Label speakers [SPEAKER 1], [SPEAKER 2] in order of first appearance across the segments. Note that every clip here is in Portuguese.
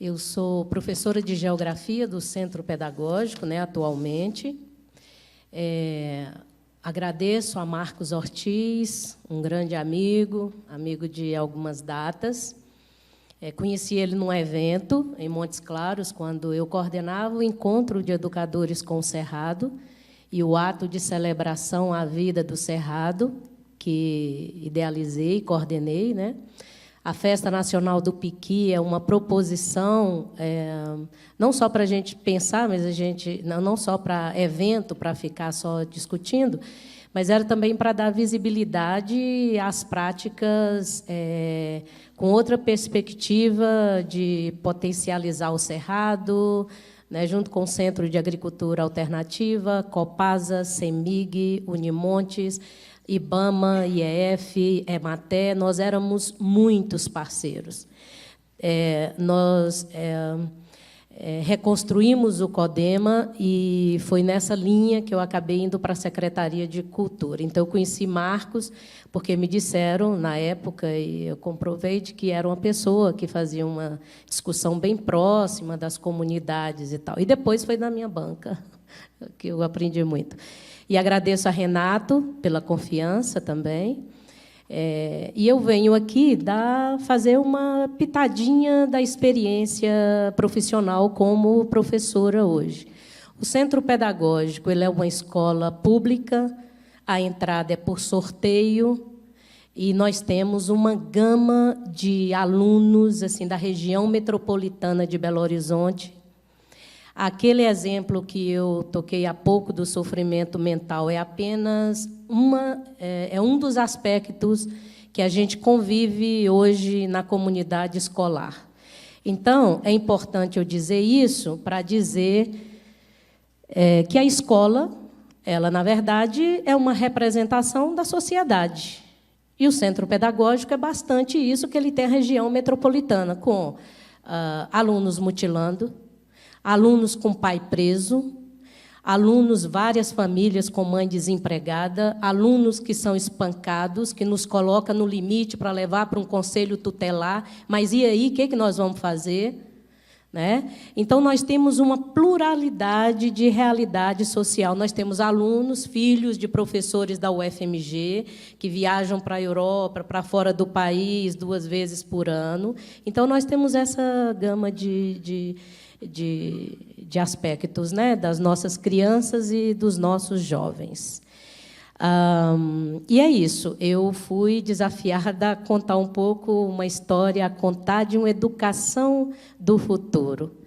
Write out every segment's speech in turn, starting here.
[SPEAKER 1] Eu sou professora de Geografia do Centro Pedagógico, né, atualmente. Agradeço a Marcos Ortiz, um grande amigo de algumas datas. Conheci ele num evento em Montes Claros, quando eu coordenava o Encontro de Educadores com o Cerrado e o ato de celebração à vida do Cerrado, que idealizei e coordenei, né? A Festa Nacional do Piqui é uma proposição, não só para a gente pensar, mas não só para evento, para ficar só discutindo, mas era também para dar visibilidade às práticas com outra perspectiva de potencializar o Cerrado, né, junto com o Centro de Agricultura Alternativa, Copasa, CEMIG, Unimontes, IBAMA, IEF, EMATE, nós éramos muitos parceiros. Nós reconstruímos o CODEMA e foi nessa linha que eu acabei indo para a Secretaria de Cultura. Então, eu conheci Marcos, porque me disseram, na época, e eu comprovei, de que era uma pessoa que fazia uma discussão bem próxima das comunidades e tal. E depois foi na minha banca, que eu aprendi muito. E agradeço a Renato pela confiança também. E eu venho aqui fazer uma pitadinha da experiência profissional como professora hoje. O Centro Pedagógico ele é uma escola pública, a entrada é por sorteio, e nós temos uma gama de alunos assim, da região metropolitana de Belo Horizonte. Aquele exemplo que eu toquei há pouco do sofrimento mental é apenas um dos aspectos que a gente convive hoje na comunidade escolar. Então, é importante eu dizer isso para dizer que a escola, ela, na verdade, é uma representação da sociedade. E o centro pedagógico é bastante isso, que ele tem a região metropolitana, com alunos mutilando, alunos com pai preso, alunos, várias famílias com mãe desempregada, alunos que são espancados, que nos coloca no limite para levar para um conselho tutelar. Mas e aí, o que nós vamos fazer? Né? Então, nós temos uma pluralidade de realidade social. Nós temos alunos, filhos de professores da UFMG, que viajam para a Europa, para fora do país, 2 vezes por ano. Então, nós temos essa gama de aspectos, né, das nossas crianças e dos nossos jovens. E é isso. Eu fui desafiada a contar um pouco uma história, a contar de uma educação do futuro.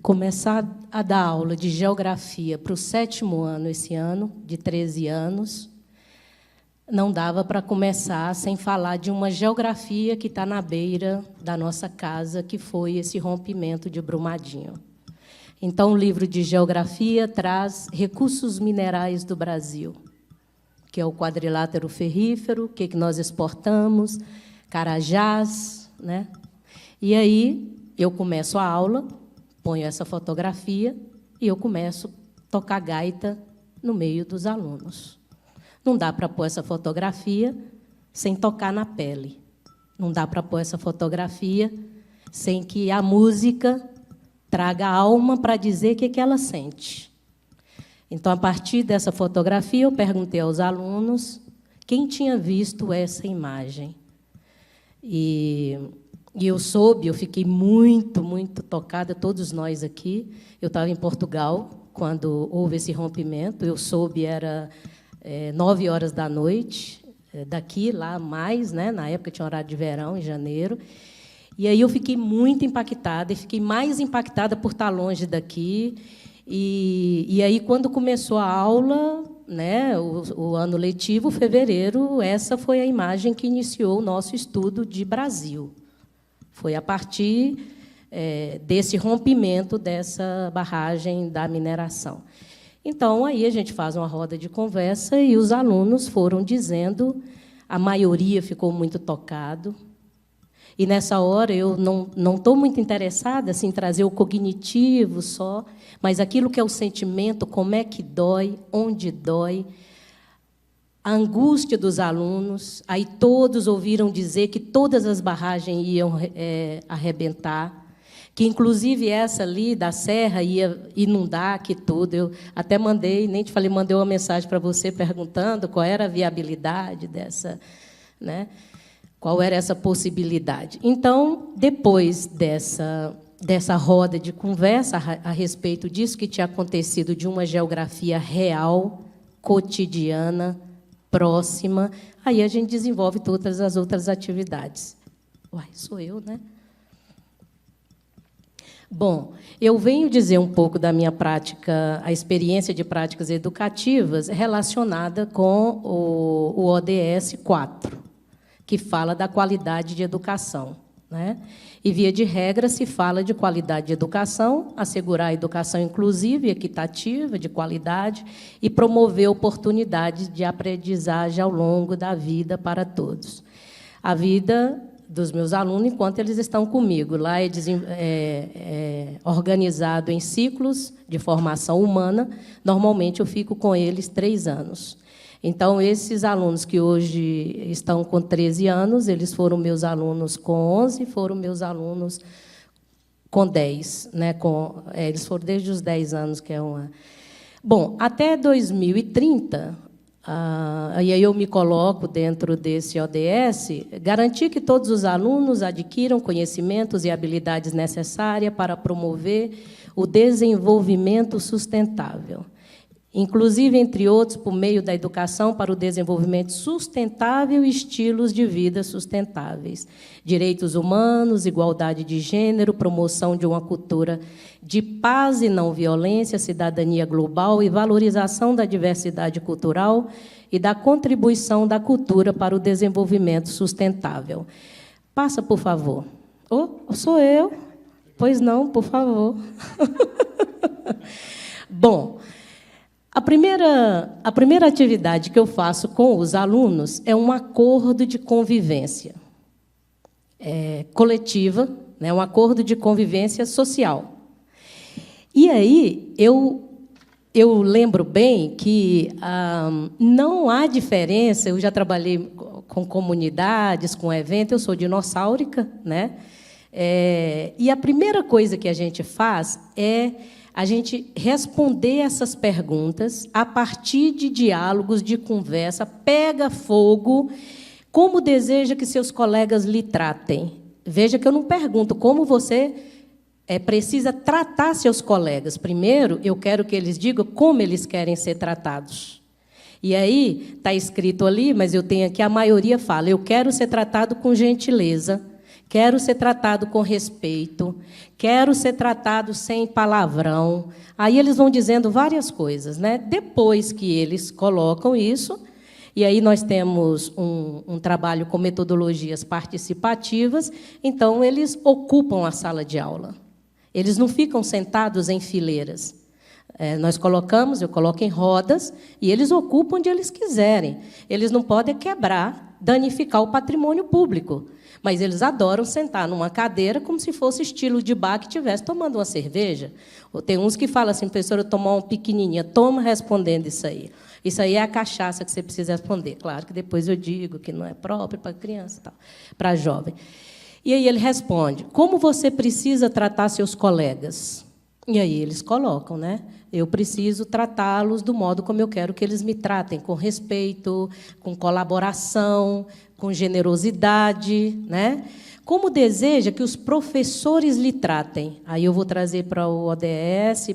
[SPEAKER 1] Começar a dar aula de geografia para o 7º ano esse ano, de 13 anos, não dava para começar sem falar de uma geografia que está na beira da nossa casa, que foi esse rompimento de Brumadinho. Então, o livro de geografia traz recursos minerais do Brasil, que é o quadrilátero ferrífero, o que nós exportamos, carajás, né? E aí eu começo a aula, ponho essa fotografia e eu começo a tocar gaita no meio dos alunos. Não dá para pôr essa fotografia sem tocar na pele. Não dá para pôr essa fotografia sem que a música traga a alma para dizer o que ela sente. Então, a partir dessa fotografia, eu perguntei aos alunos quem tinha visto essa imagem. E eu fiquei muito, muito tocada, todos nós aqui. Eu estava em Portugal quando houve esse rompimento. Eu soube, era 9 horas da noite, daqui, lá mais, né? Na época tinha horário de verão, em janeiro. E aí eu fiquei muito impactada, e fiquei mais impactada por estar longe daqui. E aí, quando começou a aula, né, o ano letivo, fevereiro, essa foi a imagem que iniciou o nosso estudo de Brasil. Foi a partir desse rompimento dessa barragem da mineração. Então, aí a gente faz uma roda de conversa e os alunos foram dizendo, a maioria ficou muito tocado. E, nessa hora, eu não estou muito interessada assim, em trazer o cognitivo só, mas aquilo que é o sentimento, como é que dói, onde dói, a angústia dos alunos. Aí todos ouviram dizer que todas as barragens iam arrebentar, que, inclusive, essa ali da Serra ia inundar, que tudo. Eu até mandei, nem te falei, mandei uma mensagem para você perguntando qual era a viabilidade dessa, né? Qual era essa possibilidade. Então, depois dessa roda de conversa a respeito disso que tinha acontecido, de uma geografia real, cotidiana, próxima, aí a gente desenvolve todas as outras atividades. Uai, sou eu, né? Bom, eu venho dizer um pouco da minha prática, a experiência de práticas educativas relacionada com o ODS 4, que fala da qualidade de educação, né? E, via de regra, se fala de qualidade de educação, assegurar a educação inclusiva e equitativa, de qualidade, e promover oportunidades de aprendizagem ao longo da vida para todos. A vida dos meus alunos, enquanto eles estão comigo. Lá é organizado em ciclos de formação humana. Normalmente, eu fico com eles 3 anos. Então, esses alunos que hoje estão com 13 anos, eles foram meus alunos com 11, foram meus alunos com 10. Né? Eles foram desde os 10 anos, que é uma... Bom, até 2030... e aí eu me coloco dentro desse ODS, garantir que todos os alunos adquiram conhecimentos e habilidades necessárias para promover o desenvolvimento sustentável, inclusive, entre outros, por meio da educação para o desenvolvimento sustentável e estilos de vida sustentáveis, direitos humanos, igualdade de gênero, promoção de uma cultura de paz e não violência, cidadania global e valorização da diversidade cultural e da contribuição da cultura para o desenvolvimento sustentável. Passa, por favor. Oh, sou eu? Pois não, por favor. Bom, a primeira atividade que eu faço com os alunos é um acordo de convivência coletiva, né, um acordo de convivência social. E aí, eu lembro bem que não há diferença, eu já trabalhei com comunidades, com eventos, eu sou dinossáurica, né? E a primeira coisa que a gente faz é a gente responder essas perguntas a partir de diálogos, de conversa, pega fogo, como deseja que seus colegas lhe tratem. Veja que eu não pergunto como você precisa tratar seus colegas. Primeiro, eu quero que eles digam como eles querem ser tratados. E aí, está escrito ali, mas eu tenho aqui, a maioria fala, eu quero ser tratado com gentileza, quero ser tratado com respeito, quero ser tratado sem palavrão. Aí eles vão dizendo várias coisas, né? Depois que eles colocam isso, e aí nós temos um trabalho com metodologias participativas, então eles ocupam a sala de aula. Eles não ficam sentados em fileiras. Eu coloco em rodas, e eles ocupam onde eles quiserem. Eles não podem quebrar, danificar o patrimônio público. Mas eles adoram sentar numa cadeira como se fosse estilo de bar que estivesse tomando uma cerveja. Ou tem uns que falam assim, professora, eu tomar uma pequenininha, toma respondendo isso aí. Isso aí é a cachaça que você precisa responder. Claro que depois eu digo que não é próprio para criança, tal, para jovem. E aí ele responde, como você precisa tratar seus colegas? E aí eles colocam, né? Eu preciso tratá-los do modo como eu quero que eles me tratem, com respeito, com colaboração, com generosidade, né? Como deseja que os professores lhe tratem? Aí eu vou trazer para o ODS,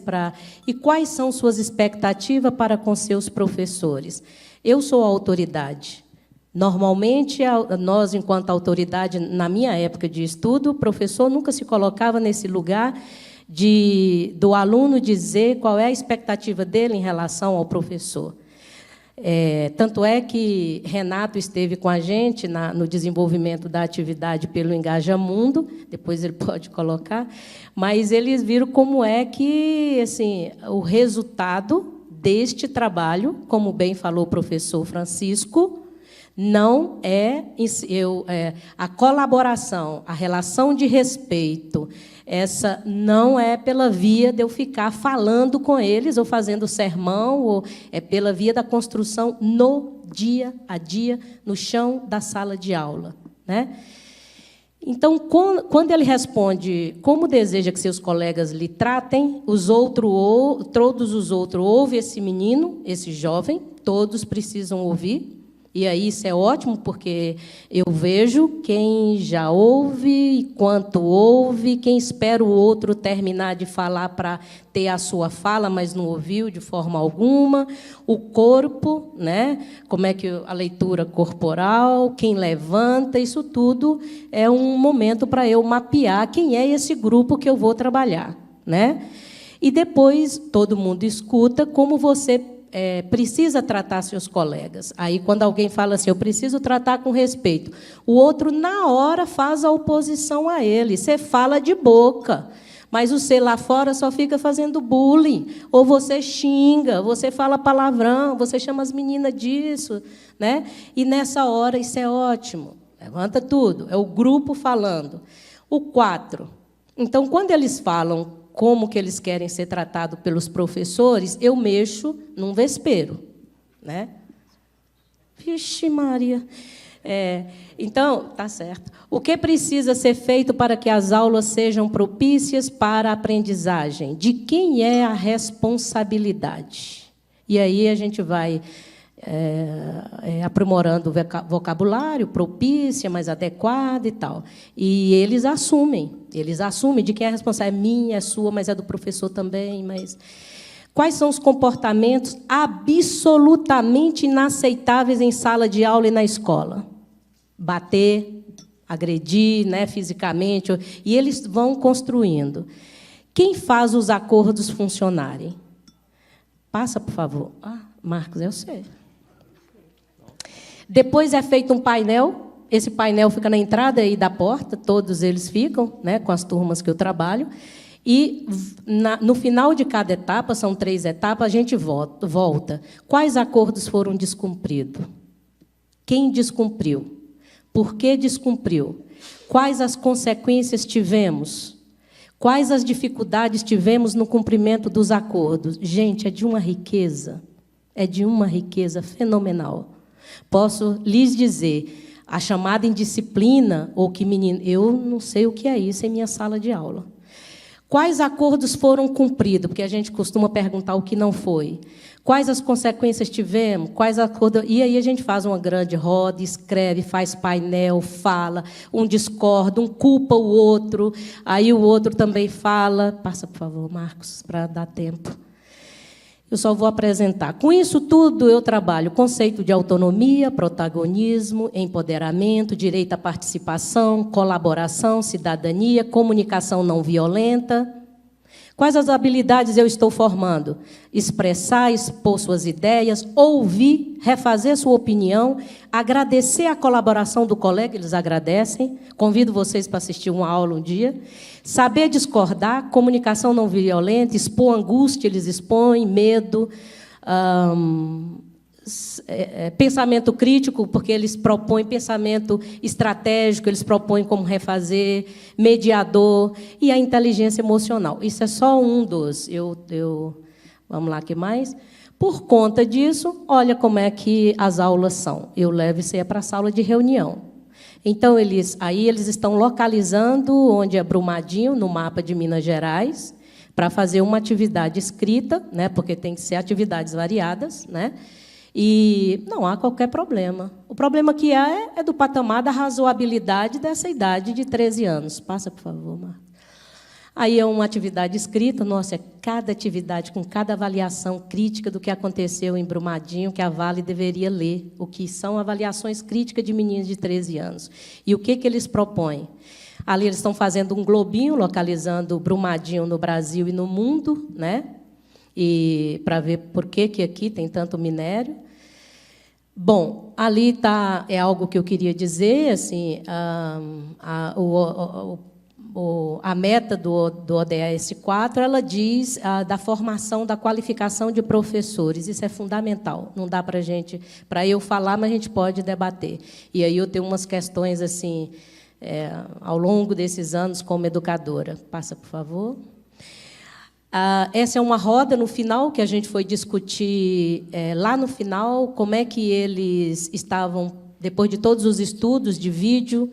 [SPEAKER 1] e quais são suas expectativas para com seus professores? Eu sou a autoridade. Normalmente, nós, enquanto autoridade, na minha época de estudo, o professor nunca se colocava nesse lugar do aluno dizer qual é a expectativa dele em relação ao professor. Tanto é que Renato esteve com a gente no desenvolvimento da atividade pelo Engaja Mundo, depois ele pode colocar, mas eles viram como é que assim, o resultado deste trabalho, como bem falou o professor Francisco, não a colaboração, a relação de respeito, essa não é pela via de eu ficar falando com eles ou fazendo sermão, ou é pela via da construção no dia a dia, no chão da sala de aula, né? Então, quando ele responde como deseja que seus colegas lhe tratem, todos os outros ouvem esse menino, esse jovem, todos precisam ouvir. E aí isso é ótimo, porque eu vejo quem já ouve, e quanto ouve, quem espera o outro terminar de falar para ter a sua fala, mas não ouviu de forma alguma. O corpo, né? Como é que a leitura corporal, quem levanta, isso tudo é um momento para eu mapear quem é esse grupo que eu vou trabalhar, né? E depois todo mundo escuta como você precisa tratar seus colegas. Aí, quando alguém fala assim, eu preciso tratar com respeito, o outro, na hora, faz a oposição a ele. Você fala de boca, mas você lá fora só fica fazendo bullying, ou você xinga, você fala palavrão, você chama as meninas disso, né? E, nessa hora, isso é ótimo. Levanta tudo. É o grupo falando. O 4. Então, quando eles falam como que eles querem ser tratados pelos professores, eu mexo num vespeiro, né? Vixe, Maria. Então, tá certo. O que precisa ser feito para que as aulas sejam propícias para a aprendizagem? De quem é a responsabilidade? E aí a gente vai aprimorando o vocabulário, propícia, mais adequado e tal. E eles assumem de quem é a responsabilidade. É minha, é sua, mas é do professor também. Mas quais são os comportamentos absolutamente inaceitáveis em sala de aula e na escola? Bater, agredir, né, fisicamente, e eles vão construindo. Quem faz os acordos funcionarem? Passa, por favor. Marcos, eu sei. Depois é feito um painel, esse painel fica na entrada aí da porta, todos eles ficam, né, com as turmas que eu trabalho, e no final de cada etapa, são 3 etapas, a gente volta. Quais acordos foram descumpridos? Quem descumpriu? Por que descumpriu? Quais as consequências tivemos? Quais as dificuldades tivemos no cumprimento dos acordos? Gente, é de uma riqueza fenomenal. Posso lhes dizer, a chamada indisciplina, ou que menino, eu não sei o que é isso em minha sala de aula. Quais acordos foram cumpridos? Porque a gente costuma perguntar o que não foi. Quais as consequências tivemos? Quais acordos? E aí a gente faz uma grande roda, escreve, faz painel, fala, um discorda, um culpa o outro, aí o outro também fala. Passa, por favor, Marcos, para dar tempo. Eu só vou apresentar. Com isso tudo, eu trabalho conceito de autonomia, protagonismo, empoderamento, direito à participação, colaboração, cidadania, comunicação não violenta. Quais as habilidades eu estou formando? Expressar, expor suas ideias, ouvir, refazer sua opinião, agradecer a colaboração do colega, eles agradecem. Convido vocês para assistir uma aula um dia. Saber discordar, comunicação não violenta, expor angústia, eles expõem, medo, pensamento crítico, porque eles propõem pensamento estratégico, eles propõem como refazer, mediador, e a inteligência emocional. Isso é só um dos. Vamos lá, que mais? Por conta disso, olha como é que as aulas são. Eu levo isso aí para a sala de reunião. Então, eles estão localizando onde é Brumadinho, no mapa de Minas Gerais, para fazer uma atividade escrita, né, porque tem que ser atividades variadas, né, e não há qualquer problema. O problema que há é do patamar da razoabilidade dessa idade de 13 anos. Passa, por favor, Marcos. Aí é uma atividade escrita, nossa, é cada atividade com cada avaliação crítica do que aconteceu em Brumadinho, que a Vale deveria ler, o que são avaliações críticas de meninos de 13 anos. E o que eles propõem? Ali eles estão fazendo um globinho, localizando Brumadinho no Brasil e no mundo, né? E para ver por que aqui tem tanto minério. Bom, ali é algo que eu queria dizer, assim, a meta do ODS 4, ela diz da formação, da qualificação de professores. Isso é fundamental. Não dá para eu falar, mas a gente pode debater. E aí eu tenho umas questões assim, ao longo desses anos como educadora. Passa, por favor. Essa é uma roda no final que a gente foi discutir lá no final como é que eles estavam, depois de todos os estudos de vídeo,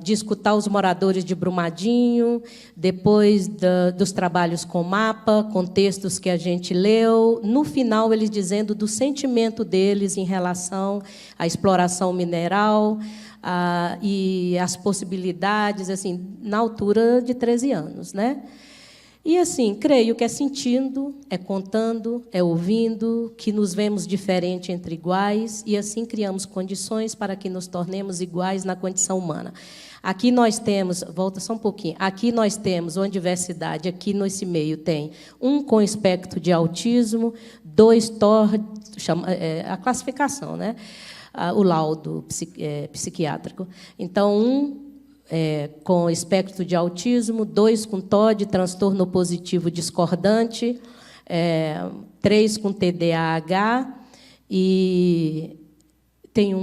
[SPEAKER 1] de escutar os moradores de Brumadinho, depois dos trabalhos com mapa, com textos que a gente leu, no final eles dizendo do sentimento deles em relação à exploração mineral e as possibilidades, assim, na altura de 13 anos, né? E, assim, creio que é sentindo, é contando, é ouvindo, que nos vemos diferente entre iguais, e, assim, criamos condições para que nos tornemos iguais na condição humana. Aqui nós temos, volta só um pouquinho, aqui nós temos uma diversidade, aqui nesse meio tem um com espectro de autismo, 2 a classificação, né? O laudo psiquiátrico. Então, com espectro de autismo, 2 com TOD, transtorno opositivo discordante, 3 com TDAH, e tem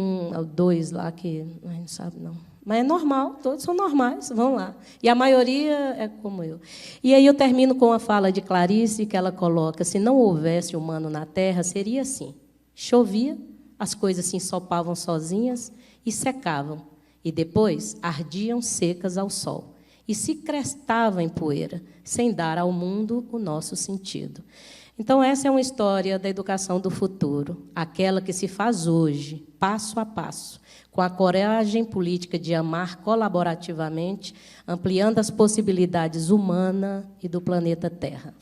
[SPEAKER 1] 2 lá que a gente não sabe, não. Mas é normal, todos são normais, vão lá. E a maioria é como eu. E aí eu termino com a fala de Clarice, que ela coloca, se não houvesse humano na Terra, seria assim. Chovia, as coisas se ensopavam sozinhas e secavam. E depois ardiam secas ao sol, e se crestavam em poeira, sem dar ao mundo o nosso sentido. Então, essa é uma história da educação do futuro, aquela que se faz hoje, passo a passo, com a coragem política de amar colaborativamente, ampliando as possibilidades humanas e do planeta Terra.